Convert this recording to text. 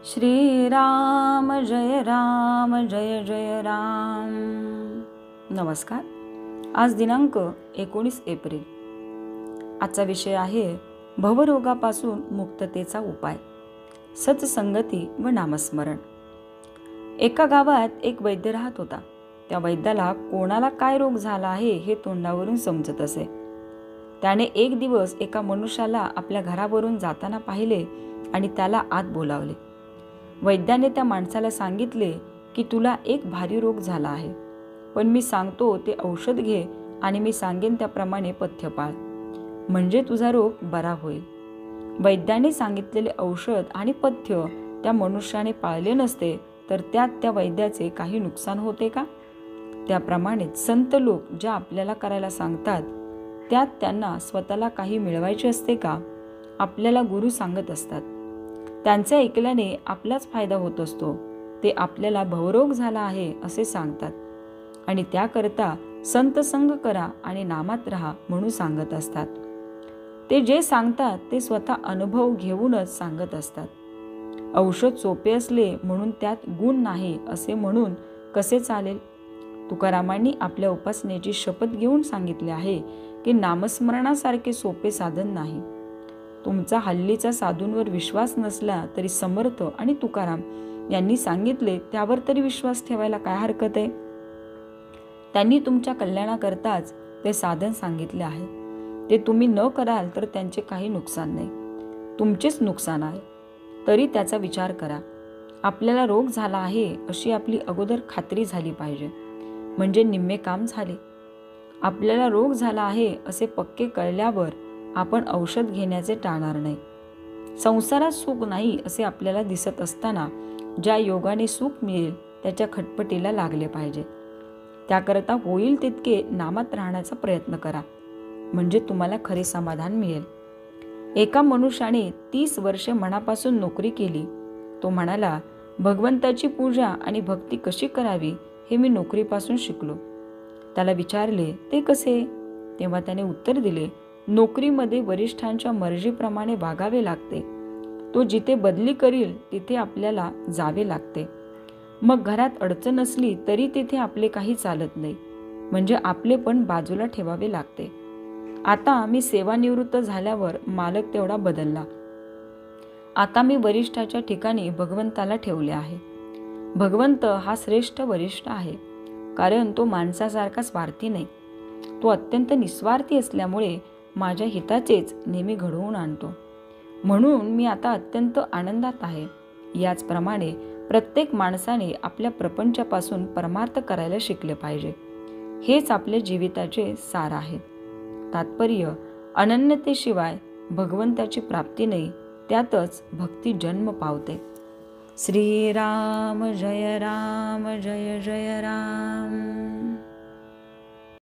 श्रीराम जय राम जय जय राम. नमस्कार. आज दिनांक 19 एप्रिल. आजचा विषय आहे भवरोगापासून मुक्ततेचा उपाय, सत्संगती व नामस्मरण. एका गावात एक वैद्य राहत होता. त्या वैद्याला कोणाला काय रोग झाला आहे हे तोंडावरून समजत असे. त्याने एक दिवस एका मनुष्याला आपल्या घरावरून जाताना पाहिले आणि त्याला आत बोलावले. वैद्याने त्या माणसाला सांगितले की तुला एक भारी रोग झाला आहे, पण मी सांगतो ते औषध घे आणि मी सांगेन त्याप्रमाणे पथ्य पाळ, म्हणजे तुझा रोग बरा होईल. वैद्याने सांगितलेले औषध आणि पथ्य त्या मनुष्याने पाळले नसते तर त्यात त्या वैद्याचे काही नुकसान होते का? त्याप्रमाणेच संत लोक ज्या आपल्याला करायला सांगतात त्यात त्यांना स्वतःला काही मिळवायचे असते का? आपल्याला गुरु सांगत असतात, त्यांचे ऐकल्याने आपलाच फायदा होत असतो. ते आपल्याला भवरोग झाला आहे असे सांगतात आणि त्याकरता संत संग करा आणि नामात राहा म्हणून सांगत असतात. ते जे सांगतात ते स्वतः अनुभव घेऊनच सांगत असतात. औषध सोपे असले म्हणून त्यात गुण नाही असे म्हणून कसे चालेल? तुकारामांनी आपल्या उपासनेची शपथ घेऊन सांगितले आहे की नामस्मरणासारखे सोपे साधन नाही. तुमचा हल्लीचा साधूंवर विश्वास नसला तरी समर्थ आणि तुकाराम यांनी सांगितले त्यावर तरी विश्वास ठेवायला काय हरकत आहे? त्यांनी तुमच्या कल्याणाकरताच ते साधन सांगितले आहे. ते तुम्ही न कराल तर त्यांचे काही नुकसान नाही, तुमचेच नुकसान आहे. तरी त्याचा विचार करा. आपल्याला रोग झाला आहे अशी आपली अगोदर खात्री झाली पाहिजे, म्हणजे निम्मे काम झाले. आपल्याला रोग झाला आहे असे पक्के कळल्यावर आपण औषध घेण्याचे टाळणार नाही. संसारात सुख नाही असे आपल्याला दिसत असताना ज्या योगाने सुख मिळेल त्याच्या खटपटीला लागले पाहिजे. त्याकरता होईल तितके नामात राहण्याचा प्रयत्न करा, म्हणजे तुम्हाला खरे समाधान मिळेल. एका मनुष्याने 30 वर्षे मनापासून नोकरी केली. तो म्हणाला, भगवंताची पूजा आणि भक्ती कशी करावी हे मी नोकरीपासून शिकलो. त्याला विचारले, ते कसे? तेव्हा त्याने उत्तर दिले, नोकरीमध्ये वरिष्ठांच्या मर्जीप्रमाणे वागावे लागते. तो जिथे बदली करील तिथे आपल्याला जावे लागते. मग घरात अडचण असली तरी तिथे आपले काही चालत नाही, म्हणजे आपले पण बाजूला ठेवावे लागते. आता मी सेवानिवृत्त झाल्यावर मालक तेवढा बदलला. आता मी वरिष्ठाच्या ठिकाणी भगवंताला ठेवले आहे. भगवंत हा श्रेष्ठ वरिष्ठ आहे, कारण तो माणसासारखा स्वार्थी नाही. तो अत्यंत निस्वार्थी असल्यामुळे माझ्या हिताचेच नेहमी घडवून आणतो. म्हणून मी आता अत्यंत आनंदात आहे. याचप्रमाणे प्रत्येक माणसाने आपल्या प्रपंचापासून परमार्थ करायला शिकले पाहिजे. हेच आपल्या जीविताचे सार आहे. तात्पर्य, अनन्यतेशिवाय भगवंताची प्राप्ती नाही, त्यातच भक्ती जन्म पावते. श्रीराम जय राम जय जय राम.